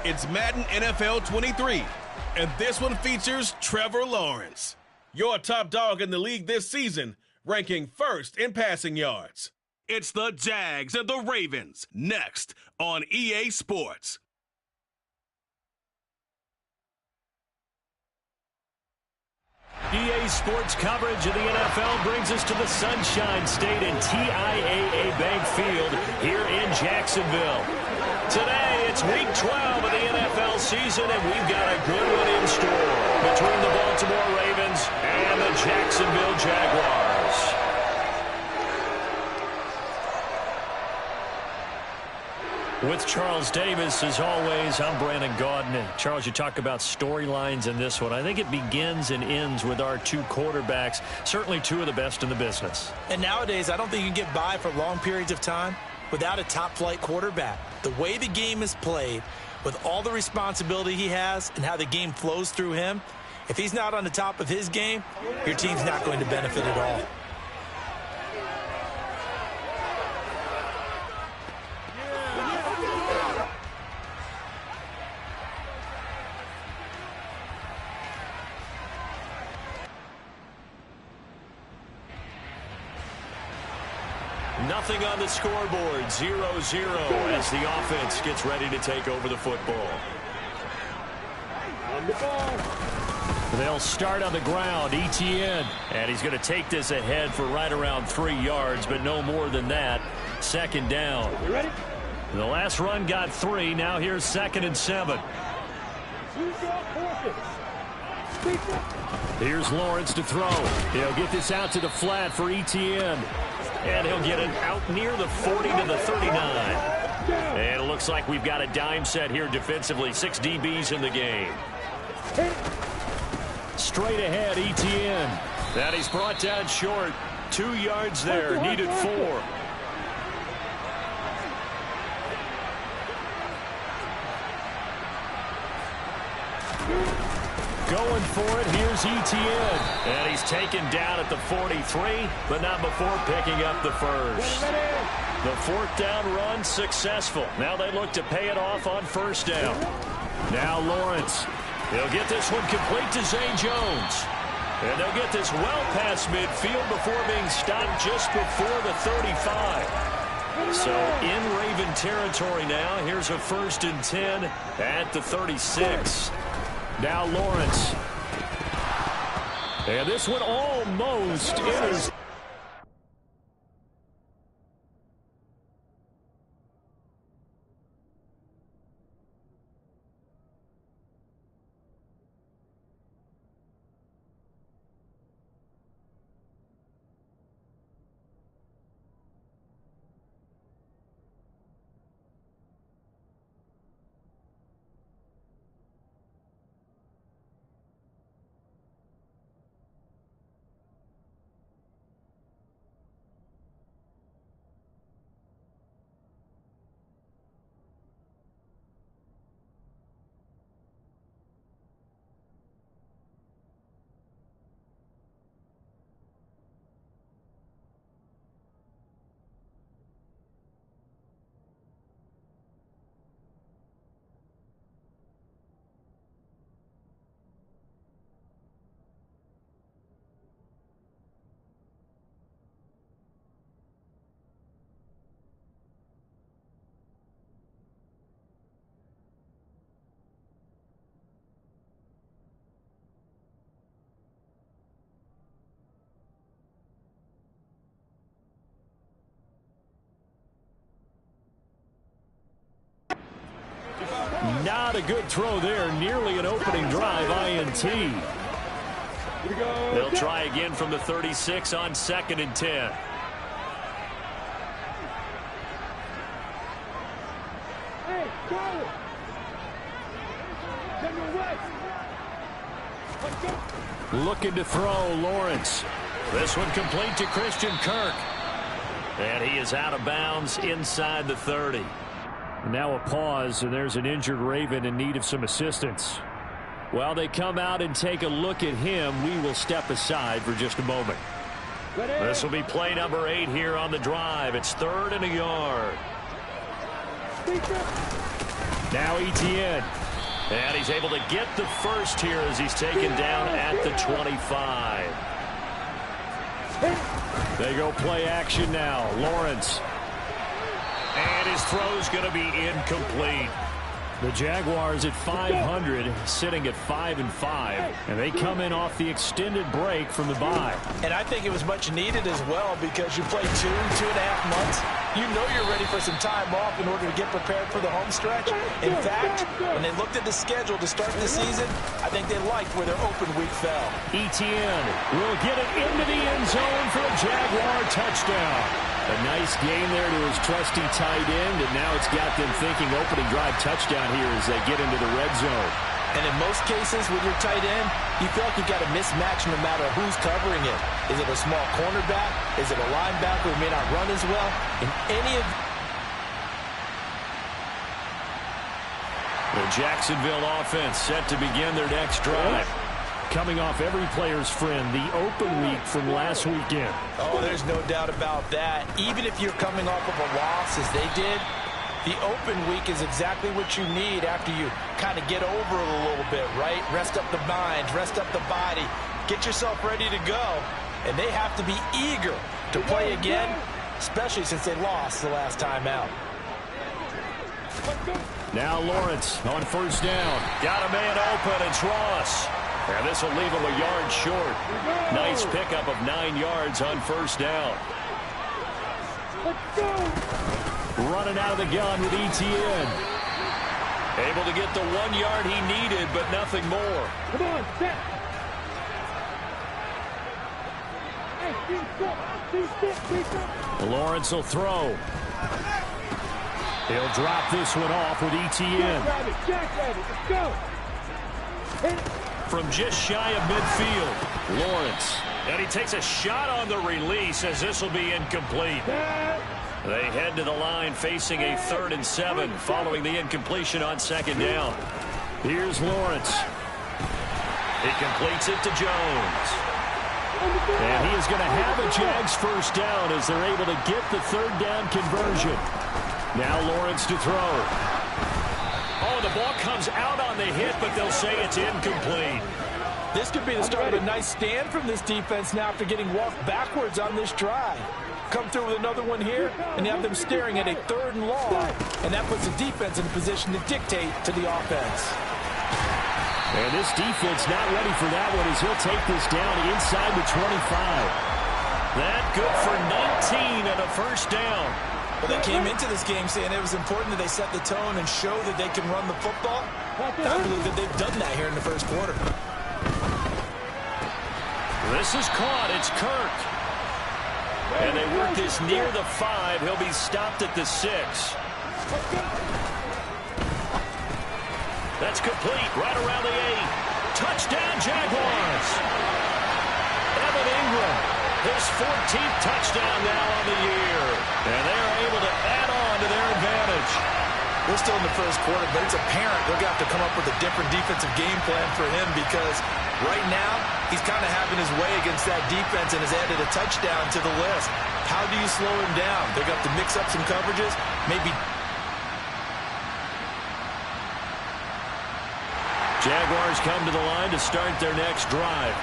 It's Madden NFL 23, and this one features Trevor Lawrence, your top dog in the league this season, ranking first in passing yards. It's the Jags and the Ravens, next on EA Sports. EA Sports coverage of the NFL brings us to the Sunshine State and TIAA Bank Field here in Jacksonville. Today, it's Week 12 of the NFL season, and we've got a good one in store between the Baltimore Ravens and the Jacksonville Jaguars. With Charles Davis, as always, I'm Brandon Gaudin. Charles, you talk about storylines in this one. I think it begins and ends with our two quarterbacks, certainly two of the best in the business. And nowadays, I don't think you can get by for long periods of time without a top-flight quarterback. The way the game is played, with all the responsibility he has and how the game flows through him, if he's not on the top of his game, your team's not going to benefit at all. Nothing on the scoreboard, 0-0 as the offense gets ready to take over the football. They'll start on the ground, Etienne, and he's going to take this ahead for right around 3 yards, but no more than that. Second down. You ready? The last run got 3, now here's 2nd and 7. Here's Lawrence to throw. He'll get this out to the flat for Etienne. And he'll get it out near the 40 to the 39. And it looks like we've got a dime set here defensively. 6 DBs in the game. Straight ahead, Etienne. And he's brought down short. 2 yards there, needed 4. Going for it, here's Etienne. And he's taken down at the 43, but not before picking up the first. The 4th down run successful. Now they look to pay it off on 1st down. Now Lawrence. He'll get this one complete to Zay Jones. And they'll get this well past midfield before being stopped just before the 35. So in Raven territory now. Here's a 1st and 10 at the 36. Now Lawrence. And this one almost enters. Not a good throw there. Nearly an opening drive, INT. They'll try again from the 36 on 2nd and 10. Hey, go! Looking to throw, Lawrence. This one complete to Christian Kirk. And he is out of bounds inside the 30. Now a pause, and there's an injured Raven in need of some assistance. While they come out and take a look at him, we will step aside for just a moment. This will be play number 8 here on the drive. It's 3rd and a yard. Now Etienne. And he's able to get the first here as he's taken down at the 25. They go play action now. Lawrence. And his throw's going to be incomplete. The Jaguars at 500, sitting at 5-5, and they come in off the extended break from the bye. And I think it was much needed as well because you play 2.5 months. You know you're ready for some time off in order to get prepared for the home stretch. In fact, when they looked at the schedule to start the season, I think they liked where their open week fell. Etienne will get it into the end zone for a Jaguar touchdown. A nice game there to his trusty tight end, and now it's got them thinking opening drive touchdown here as they get into the red zone. And in most cases with your tight end, you feel like you've got a mismatch no matter who's covering it. Is it a small cornerback? Is it a linebacker who may not run as well? In any of the Jacksonville offense set to begin their next drive. Coming off every player's friend, the open week from last weekend. Oh, there's no doubt about that. Even if you're coming off of a loss as they did, the open week is exactly what you need after you kind of get over it a little bit, right? Rest up the mind, rest up the body, get yourself ready to go. And they have to be eager to play again, especially since they lost the last time out. Now Lawrence on first down. Got a man open, it's Ross. And this will leave him a yard short. Nice pickup of 9 yards on first down. Running out of the gun with Etienne. Able to get the 1 yard he needed, but nothing more. Come on, set. Lawrence will throw. He'll drop this one off with Etienne. Jack Rabbit, let's go. From just shy of midfield, Lawrence. And he takes a shot on the release as this will be incomplete. They head to the line facing a 3rd and 7 following the incompletion on second down. Here's Lawrence. He completes it to Jones. And he is going to have a Jags first down as they're able to get the 3rd down conversion. Now Lawrence to throw. Oh, the ball comes out on the hit, but they'll say it's incomplete. This could be the start of a nice stand from this defense now after getting walked backwards on this drive. Come through with another one here, and you have them staring at a 3rd and long, and that puts the defense in a position to dictate to the offense. And this defense not ready for that one as he'll take this down inside the 25. That good for 19 and a first down. Well, they came into this game saying it was important that they set the tone and show that they can run the football. I believe that they've done that here in the first quarter. This is caught. It's Kirk. And they work this near the 5. He'll be stopped at the 6. That's complete. Right around the 8. Touchdown, Jaguars. Evan Ingram. His 14th touchdown now on the year. And they are able to add on to their advantage. We're still in the first quarter, but it's apparent they're going to have to come up with a different defensive game plan for him because right now he's kind of having his way against that defense and has added a touchdown to the list. How do you slow him down? They're going to have to mix up some coverages, maybe. Jaguars come to the line to start their next drive.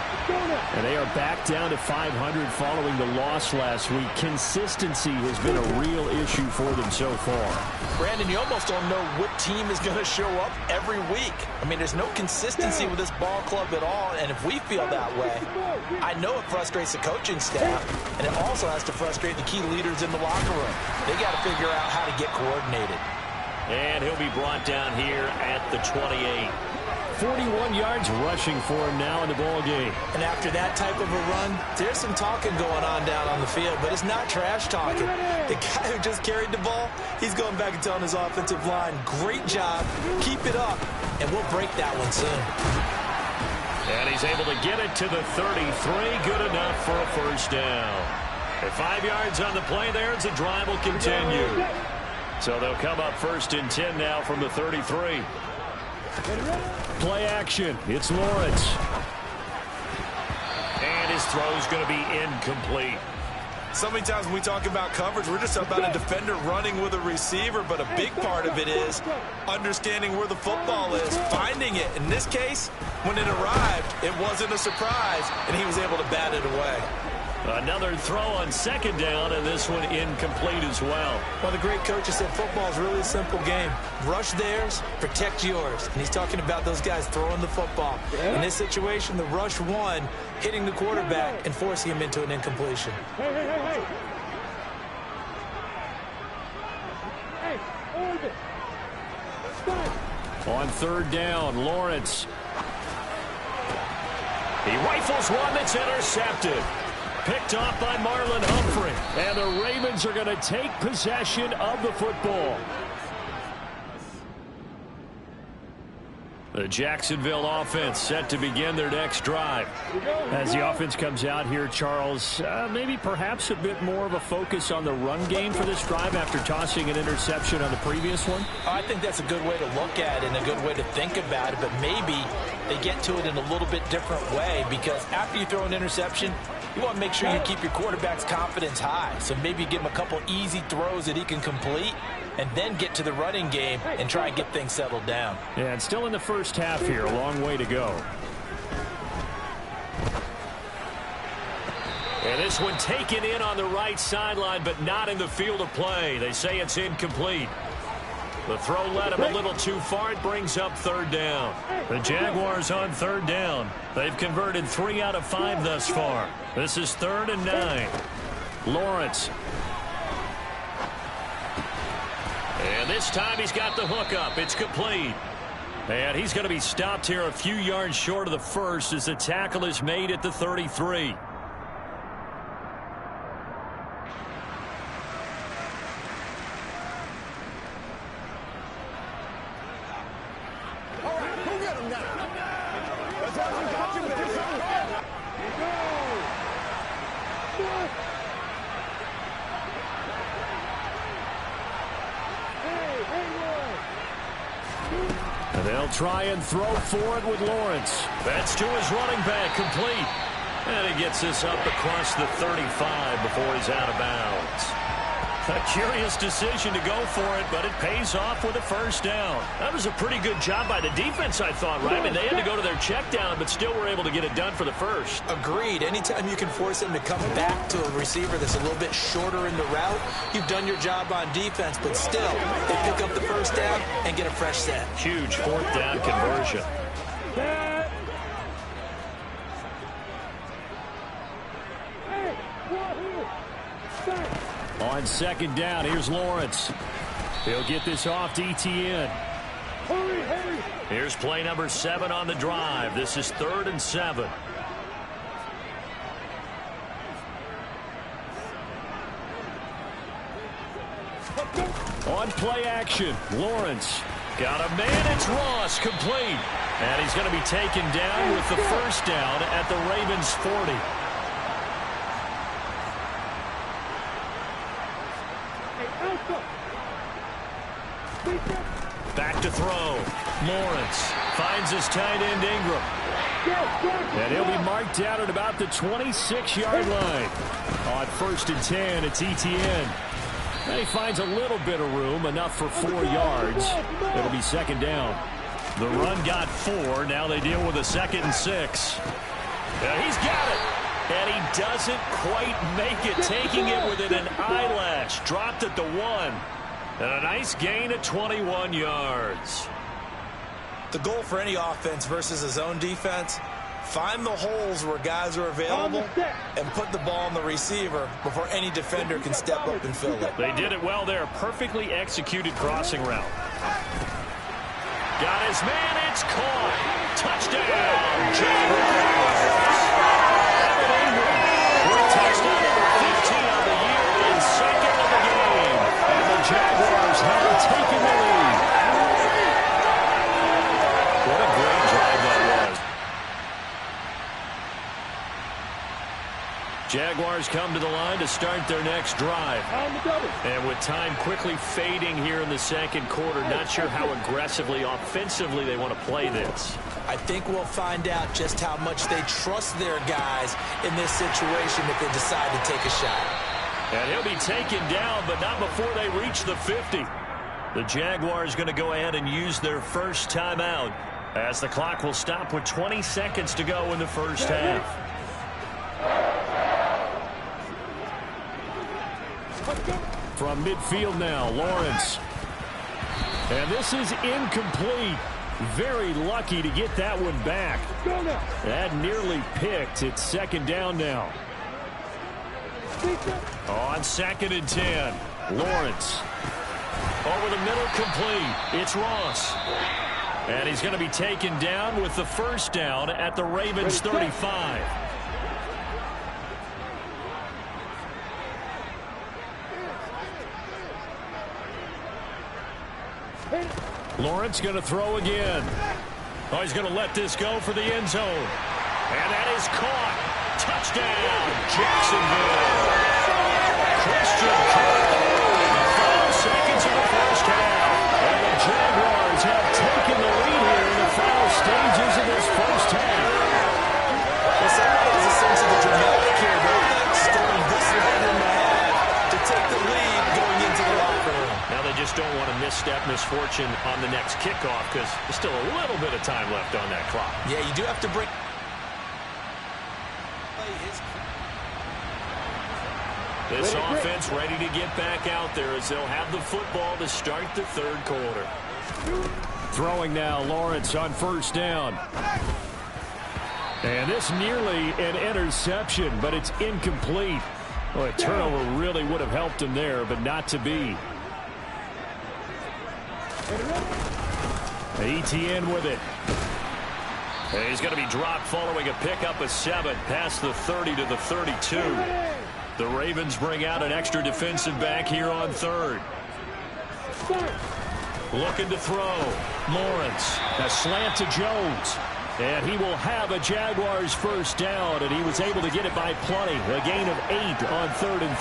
And they are back down to 500 following the loss last week. Consistency has been a real issue for them so far. Brandon, you almost don't know what team is going to show up every week. I mean, there's no consistency with this ball club at all, and if we feel that way, I know it frustrates the coaching staff, and it also has to frustrate the key leaders in the locker room. They got to figure out how to get coordinated. And he'll be brought down here at the 28. 41 yards rushing for him now in the ball game. And after that type of a run, there's some talking going on down on the field, but it's not trash talking. The guy who just carried the ball, he's going back and telling his offensive line, great job, keep it up, and we'll break that one soon. And he's able to get it to the 33, good enough for a first down. At 5 yards on the play there as the drive will continue. So they'll come up 1st and 10 now from the 33. Play action. It's Lawrence. And his throw's going to be incomplete. So many times when we talk about coverage, we're just about a defender running with a receiver, but a big part of it is understanding where the football is, finding it. In this case, when it arrived, it wasn't a surprise, and he was able to bat it away. Another throw on second down, and this one incomplete as well. Well, the great coach has said football is really a simple game. Rush theirs, protect yours. And he's talking about those guys throwing the football. In this situation, the rush won, hitting the quarterback and forcing him into an incompletion. Hey, hold it. Stop. On third down, Lawrence. He rifles one that's intercepted. Picked off by Marlon Humphrey. And the Ravens are going to take possession of the football. The Jacksonville offense set to begin their next drive. As the offense comes out here, Charles, maybe perhaps a bit more of a focus on the run game for this drive after tossing an interception on the previous one? I think that's a good way to look at it and a good way to think about it, but maybe they get to it in a little bit different way, because after you throw an interception, you want to make sure you keep your quarterback's confidence high. So maybe give him a couple easy throws that he can complete and then get to the running game and try and get things settled down. Yeah, it's still in the first half here. A long way to go. And this one taken in on the right sideline, but not in the field of play. They say it's incomplete. The throw led him a little too far. It brings up third down. The Jaguars on third down. They've converted 3 out of 5 thus far. This is 3rd and 9. Lawrence. And this time he's got the hook up. It's complete. And he's going to be stopped here a few yards short of the first as the tackle is made at the 33. They'll try and throw for it with Lawrence. That's to his running back, complete. And he gets this up across the 35 before he's out of bounds. A curious decision to go for it, but it pays off with a first down. That was a pretty good job by the defense, I thought, right? I mean, they had to go to their check down, but still were able to get it done for the first. Agreed. Anytime you can force him to come back to a receiver that's a little bit shorter in the route, you've done your job on defense, but still, they pick up the first down and get a fresh set. Huge fourth down conversion. On second down, here's Lawrence. He'll get this off to ETN. Here's play number 7 on the drive. This is 3rd and 7. On play action, Lawrence. Got a man, it's Ross, complete. And he's going to be taken down with the first down at the Ravens 40. Back to throw. Lawrence finds his tight end Ingram. And he'll be marked down at about the 26-yard line. On 1st and 10, it's ETN. And he finds a little bit of room, enough for 4 yards. It'll be second down. The run got 4. Now they deal with a 2nd and 6. Yeah, he's got it. And he doesn't quite make it, taking it within an eyelash. Dropped at the 1. And a nice gain of 21 yards. The goal for any offense versus his own defense, find the holes where guys are available and put the ball on the receiver before any defender can step up and fill it. They did it well there. Perfectly executed crossing route. Got his man. It's caught. Touchdown, Jaguars. Touchdown number 15 of the year and 2nd of the game. And the Jaguars have taken the lead. What a great drive that was. Jaguars come to the line to start their next drive. And with time quickly fading here in the second quarter, not sure how aggressively, offensively they want to play this. I think we'll find out just how much they trust their guys in this situation if they decide to take a shot. And he'll be taken down, but not before they reach the 50. The Jaguars going to go ahead and use their first timeout as the clock will stop with 20 seconds to go in the first half. From midfield now, Lawrence. And this is incomplete. Very lucky to get that one back. That nearly picked. It's second down now. On 2nd and 10, Lawrence. Over the middle, complete. It's Ross. And he's going to be taken down with the first down at the Ravens 35. Lawrence going to throw again. Oh, he's going to let this go for the end zone. And that is caught. Touchdown, Jacksonville. Christian Kirk in the final seconds of the first half. And the Jaguars have taken the lead here in the final stages of this first half. Well, somebody has a sense of the dramatic here. They're not scoring this late in the half to take the lead going into the locker room. Now they just don't want to misstep misfortune on the next kickoff because there's still a little bit of time left on that clock. Yeah, you do have to bring... This offense ready to get back out there as they'll have the football to start the third quarter. Throwing now, Lawrence on first down. And this nearly an interception, but it's incomplete. Well, a turnover really would have helped him there, but not to be. Etienne with it. And he's going to be dropped following a pickup of 7 past the 30 to the 32. The Ravens bring out an extra defensive back here on 3rd. Looking to throw. Lawrence. A slant to Jones. And he will have a Jaguars first down, and he was able to get it by plenty. A gain of 8 on 3rd and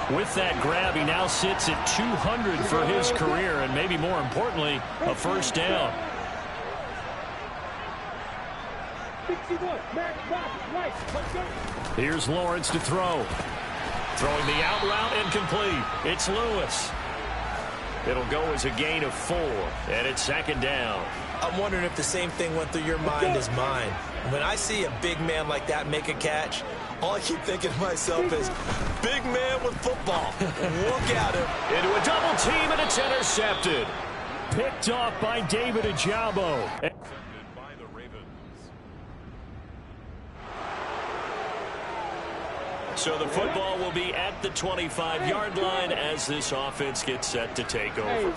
3. With that grab, he now sits at 200 for his career, and maybe more importantly, a first down. Here's Lawrence to throw. Throwing the out route incomplete. It's Lewis. It'll go as a gain of 4, and it's second down. I'm wondering if the same thing went through your mind as mine. When I see a big man like that make a catch, all I keep thinking to myself is, big man with football. Look at him. Into a double team, and it's intercepted. Picked off by David Ajabo. So the football will be at the 25-yard line as this offense gets set to take over.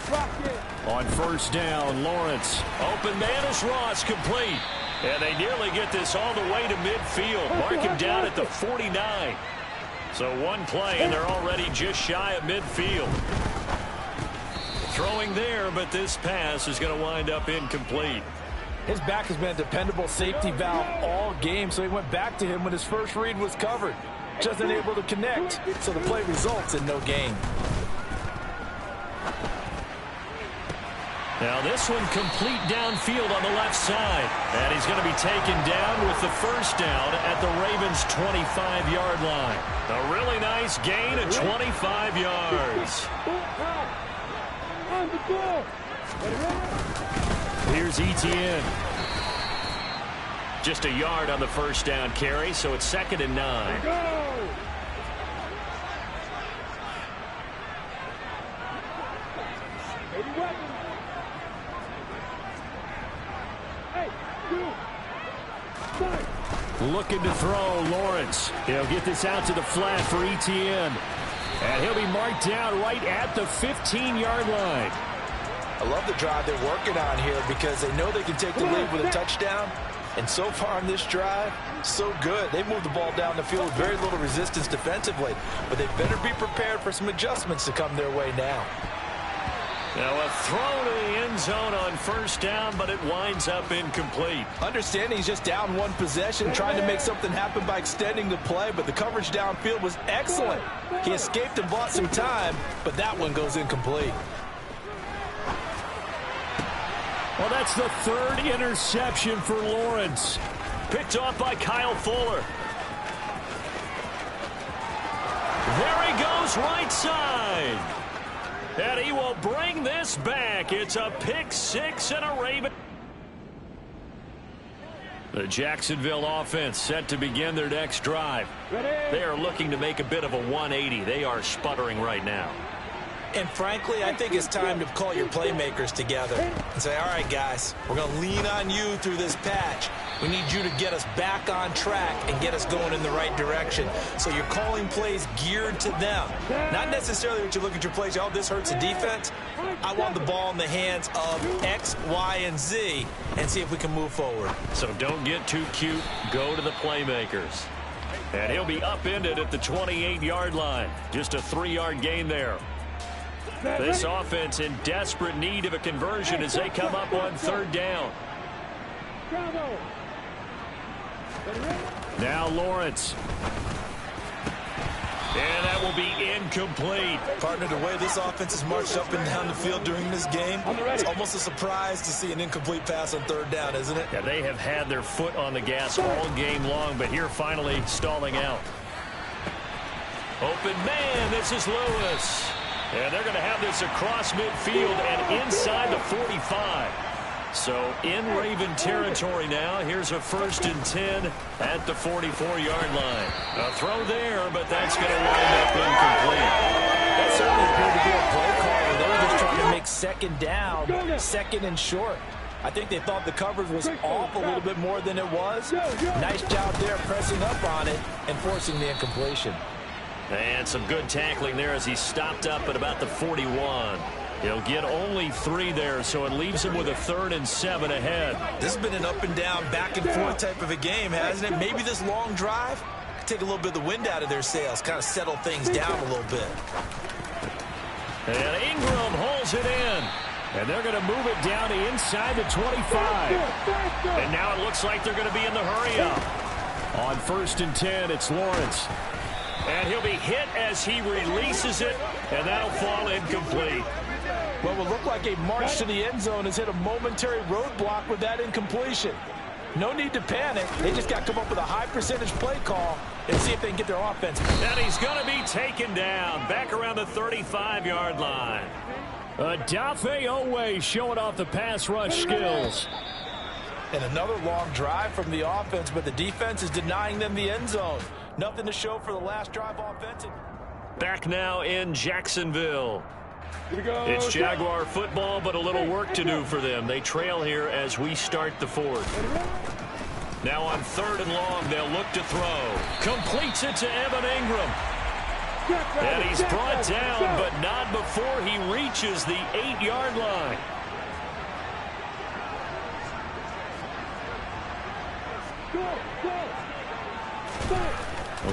On first down, Lawrence. Open man is Ross, complete. And they nearly get this all the way to midfield. Mark him down at the 49. So one play, and they're already just shy of midfield. Throwing there, but this pass is going to wind up incomplete. His back has been a dependable safety valve all game, so he went back to him when his first read was covered. Just unable to connect, so the play results in no gain. Now this one complete downfield on the left side. And he's going to be taken down with the first down at the Ravens' 25-yard line. A really nice gain of 25 yards. Here's Etienne. Just a yard on the first down carry, so it's 2nd and 9. Looking to throw, Lawrence. He'll get this out to the flat for Etienne. And he'll be marked down right at the 15-yard line. I love the drive they're working on here because they know they can take the lead with a touchdown. And so far on this drive, so good. They moved the ball down the field with very little resistance defensively. But they better be prepared for some adjustments to come their way now. Now a throw to the end zone on first down, but it winds up incomplete. Understanding he's just down one possession, trying to make something happen by extending the play, but the coverage downfield was excellent. He escaped and bought some time, but that one goes incomplete. Well, that's the 3rd interception for Lawrence. Picked off by Kyle Fuller. There he goes right side. And he will bring this back. It's a pick six and a Raven. The Jacksonville offense set to begin their next drive. They are looking to make a bit of a 180. They are sputtering right now. And frankly, I think it's time to call your playmakers together and say, all right, guys, we're going to lean on you through this patch. We need you to get us back on track and get us going in the right direction. So you're calling plays geared to them. Not necessarily that you look at your plays, oh, this hurts the defense. I want the ball in the hands of X, Y, and Z and see if we can move forward. So don't get too cute. Go to the playmakers. And he'll be upended at the 28-yard line. Just a 3-yard gain there. This offense in desperate need of a conversion as they come up on third down. Now Lawrence. And that will be incomplete. Partner, the way this offense has marched up and down the field during this game, it's almost a surprise to see an incomplete pass on third down, isn't it? Yeah, they have had their foot on the gas all game long, but here finally stalling out. Open man, this is Lewis. And they're going to have this across midfield and inside the 45. So in Raven territory now. Here's a 1st and 10 at the 44-yard line. A throw there, but that's going to wind up incomplete. That certainly appeared to be a play call where they were just trying to make second down, second and short. I think they thought the coverage was off a little bit more than it was. Nice job there pressing up on it and forcing the incompletion. And some good tackling there as he stopped up at about the 41. He'll get only 3 there, so it leaves him with a 3rd and 7 ahead. This has been an up and down, back and forth type of a game, hasn't it? Maybe this long drive could take a little bit of the wind out of their sails, kind of settle things down a little bit. And Ingram holds it in. And they're going to move it down to inside the 25. And now it looks like they're going to be in the hurry-up. On 1st and 10, it's Lawrence. And he'll be hit as he releases it, and that'll fall incomplete. What will look like a march to the end zone has hit a momentary roadblock with that incompletion. No need to panic. They just got to come up with a high percentage play call and see if they can get their offense. And he's going to be taken down back around the 35-yard line. Dafe Owe showing off the pass rush skills. And another long drive from the offense, but the defense is denying them the end zone. Nothing to show for the last drive offensive. Back now in Jacksonville. It's Jaguar football, but a little work to do for them. They trail here as we start the 4th. Now on 3rd and long, they'll look to throw. Completes it to Evan Ingram. And he's brought down, but not before he reaches the 8-yard line.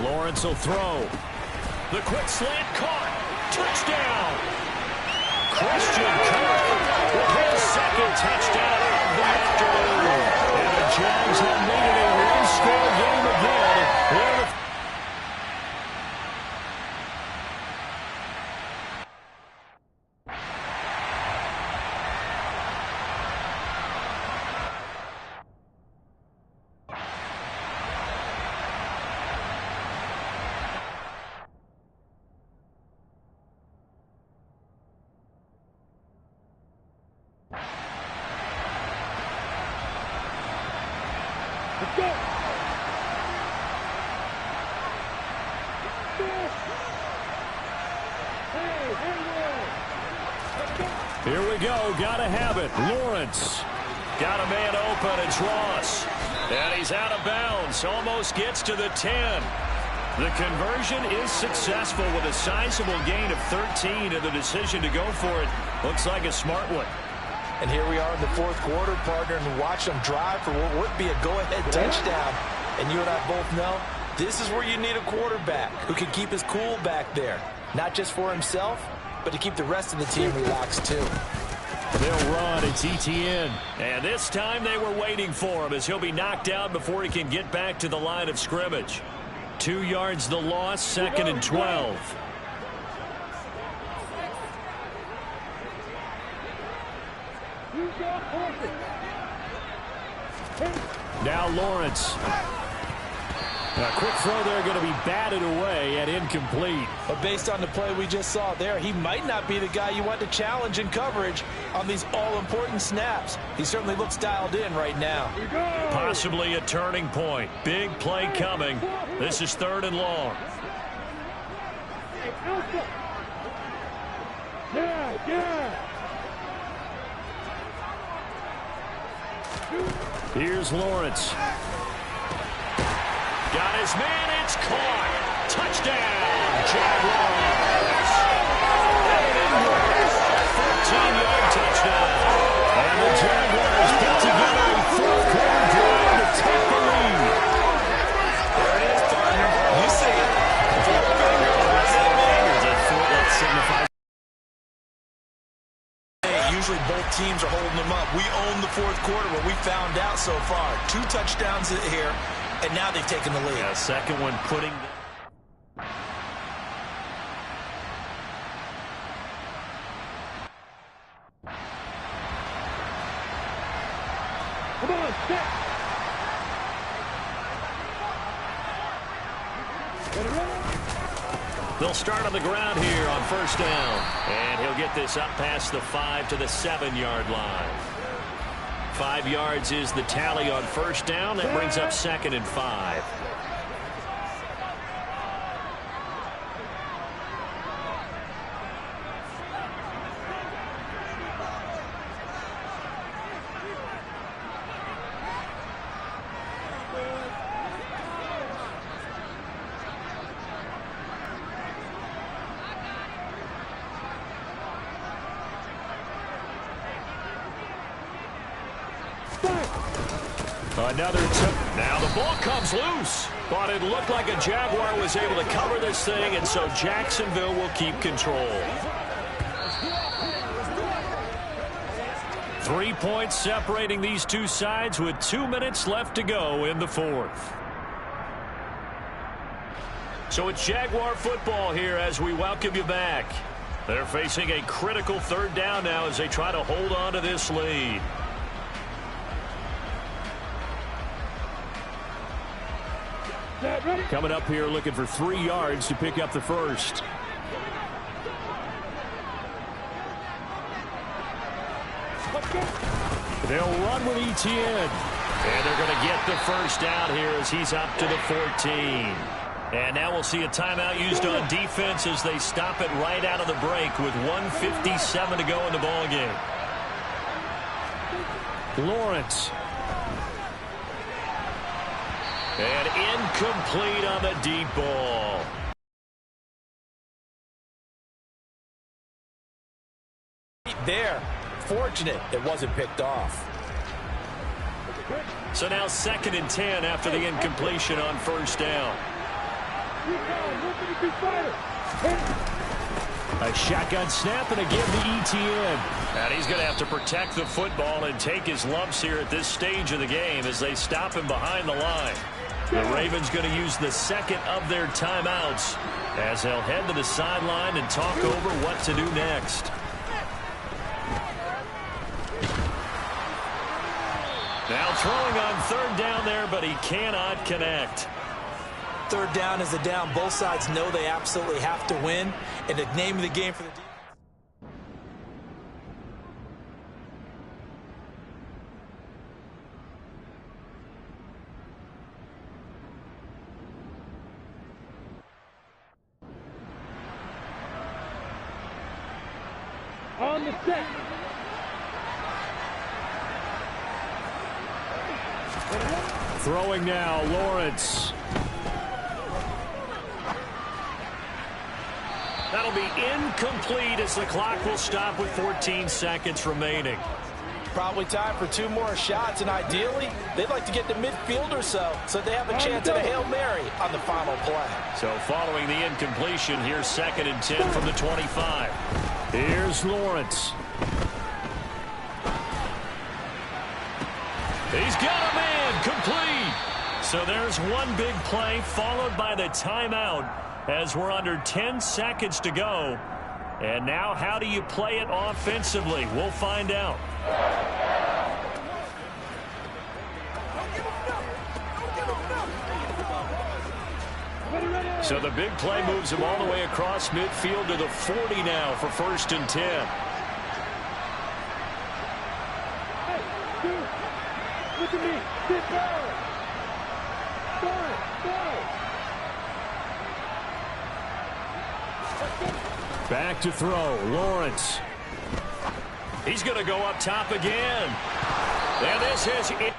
Lawrence will throw. The quick slant caught. Touchdown. Christian Kirk with his 2nd touchdown of the afternoon. And the Jags have made it a one-score game again. Here we go. Got to have it. Lawrence. Got a man open. It's Ross. And he's out of bounds. Almost gets to the 10. The conversion is successful with a sizable gain of 13, and the decision to go for it looks like a smart one. And here we are in the 4th quarter, partner, and watch them drive for what would be a go-ahead touchdown. And you and I both know this is where you need a quarterback who can keep his cool back there. Not just for himself, but to keep the rest of the team relaxed too. They'll run. It's ETN. And this time they were waiting for him as he'll be knocked out before he can get back to the line of scrimmage. 2 yards the loss, 2nd and 12. Now Lawrence. A quick throw there going to be batted away and incomplete. But based on the play we just saw there, he might not be the guy you want to challenge in coverage on these all-important snaps. He certainly looks dialed in right now. Possibly a turning point. Big play coming. This is 3rd and long. Here's Lawrence. Got his man. It's caught. Touchdown, Jaguars. 14-yard touchdown. And the Jaguars put together a 4th-quarter drive to take the lead. There it is, partner. You see it. That signifies. Usually both teams are holding them up. We own the 4th quarter, what we found out so far. 2 touchdowns here, and now they've taken the lead. Yeah, second one putting. Come on, set. They'll start on the ground here on 1st down. And he'll get this up past the 5 to the 7-yard line. 5 yards is the tally on 1st down. That brings up 2nd and 5. Another now the ball comes loose, but it looked like a Jaguar was able to cover this thing, and so Jacksonville will keep control. 3 points separating these two sides with 2 minutes left to go in the 4th. So it's Jaguar football here as we welcome you back. They're facing a critical 3rd down now as they try to hold on to this lead. coming up here looking for 3 yards to pick up the first. They'll run with ETN. And they're going to get the first down here as he's up to the 14. And now we'll see a timeout used on defense as they stop it right out of the break with 1:57 to go in the ballgame. Lawrence. And incomplete on the deep ball. There. Fortunate it wasn't picked off. So now 2nd and 10 after the incompletion on first down. A shotgun snap and a give to ETN. And he's going to have to protect the football and take his lumps here at this stage of the game as they stop him behind the line. The Ravens going to use the second of their timeouts as they'll head to the sideline and talk over what to do next. Now throwing on 3rd down there, but he cannot connect. 3rd down is a down. Both sides know they absolutely have to win. And the name of the game for the defense. On the set. Throwing now, Lawrence. That'll be incomplete as the clock will stop with 14 seconds remaining. Probably time for 2 more shots, and ideally, they'd like to get to midfield or so they have a chance at a Hail Mary on the final play. So following the incompletion, here's 2nd and 10 from the 25. Here's Lawrence. He's got a man, complete. So there's one big play followed by the timeout as we're under 10 seconds to go. And now how do you play it offensively? We'll find out. So the big play moves him all the way across midfield to the 40 now for 1st and 10. Hey, dude, look at me. Sit down. Go. Back to throw. Lawrence. He's going to go up top again. And this is it.